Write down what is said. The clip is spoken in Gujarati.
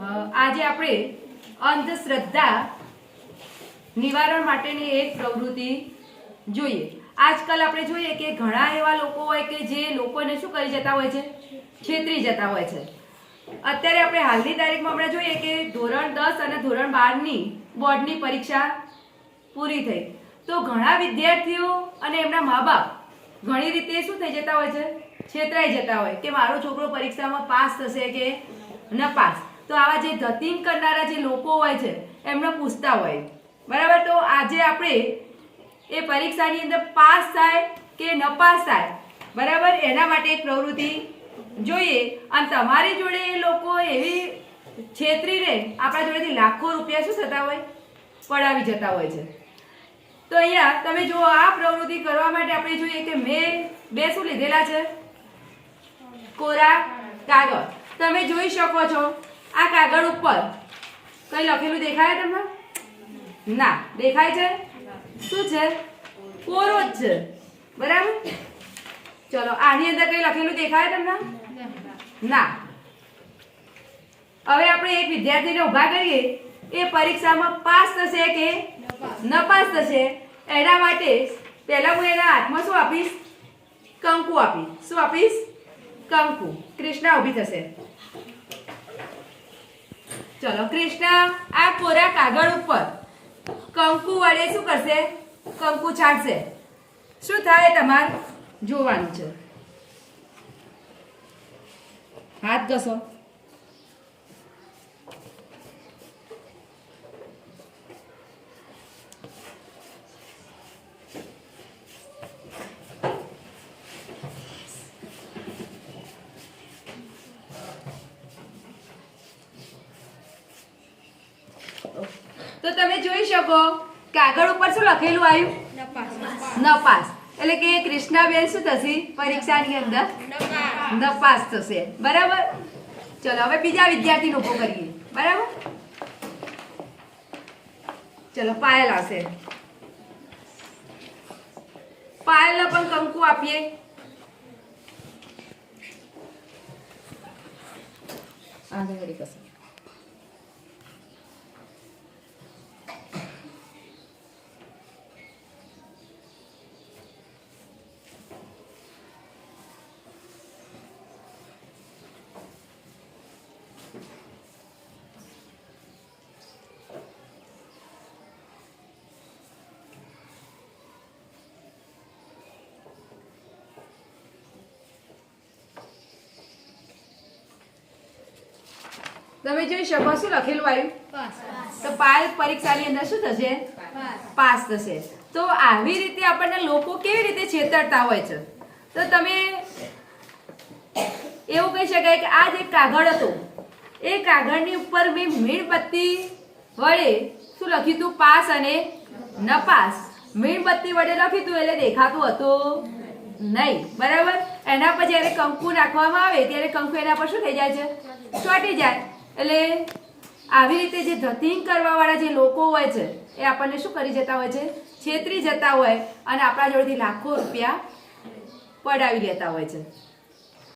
આજે આપણે અંધશ્રદ્ધા નિવારણ માટેની એક પ્રવૃત્તિ જોઈએ। આજકાલ આપણે જોઈએ કે ઘણા એવા લોકો હોય કે જે લોકોને શું કરી જતા હોય છે, છેતરી જતા હોય છે। અત્યારે આપણે હાલની તારીખમાં હમણાં જોઈએ કે ધોરણ 10 અને ધોરણ 12 ની બોર્ડની પરીક્ષા પૂરી થઈ, તો ઘણા વિદ્યાર્થીઓ અને એમના મા બાપ ઘણી રીતે શું થઈ જતા હોય છે, છેતરાઈ જતા હોય કે મારો છોકરો પરીક્ષામાં પાસ થશે કે ન પાસ। તો આવા જે ધતિંગ કરનારા જે લોકો હોય છે એમને પૂછતા હોય, બરાબર। તો આજે આપણે એ પરીક્ષાની અંદર પાસ થાય કે ન પાસ થાય, બરાબર, એના માટે એક પ્રવૃત્તિ જોઈએ। અને તમારી જોડે એ લોકો એવી છેતરીને આપણા જોડેથી લાખો રૂપિયા શું થતા હોય, પડાવી જતા હોય છે। તો અહીંયા તમે જો આ પ્રવૃત્તિ કરવા માટે આપણે જોઈએ કે મેં બે શું લીધેલા છે, કોરા કાગળ। તમે જોઈ શકો છો આ કાગળ ઉપર કઈ લખેલું દેખાય તમને? ના દેખાય છે? શું છે? કોરો જ છે, બરાબર। ચલો આની અંદર કઈ લખેલું દેખાય તમને? ના। હવે આપણે એક વિદ્યાર્થીને ઊભા કરીએ, એ પરીક્ષામાં પાસ થશે કે ન પાસ થશે, એના માટે પહેલા હું એના હાથમાં શું આપીશ, કંકુ આપીશ। શું આપીશ? કંકુ। કૃષ્ણા ઊભી થશે। ચલો કૃષ્ણા આ કોરા કાગળ ઉપર કંકુ વડે શું કરશે, કંકુ છાંટશે। શું થાય તમારે જોવાનું છે। હાથ ઘસો। તો તમે જોઈ શકો કાગળ ઉપર શું લખેલું આવ્યું, નપાસ। એટલે કે કૃષ્ણાબેન શું થશે, પરીક્ષાની અંદર નપાસ થશે, બરાબર। ચલો હવે બીજા વિદ્યાર્થીને ઉભો કરીએ, બરાબર। ચલો પાયલ આવશે, પાયલને પણ કંકુ આપીએ। આગળ કશું તમે જોઈ શકો શું લખેલું આવ્યું, તો પાયલ પરીક્ષાની અંદર શું થશે, પાસ થશે। તો આવી રીતે આપણને લોકો કેવી રીતે છેતરતા હોય છે। તો તમે એવું કહી શકાય કે આ જે કાગળ હતો, એ કાગળની ઉપર મેં મીણબત્તી વડે શું લખ્યું હતું, પાસ અને ન પાસ। મીણબત્તી વડે લખ્યું હતું એટલે દેખાતું હતું નહીં, બરાબર। એના પર જ્યારે કંકુ નાખવામાં આવે ત્યારે કંકુ એના પર શું થઈ જાય છે, ચોંટી જાય। એટલે આવી રીતે જે ધતિંગ કરવા વાળા જે લોકો હોય છે એ આપણને શું કરી જતા હોય છે, છેતરી જતા હોય અને આપણા જોડેથી લાખો રૂપિયા પડાવી લેતા હોય છે।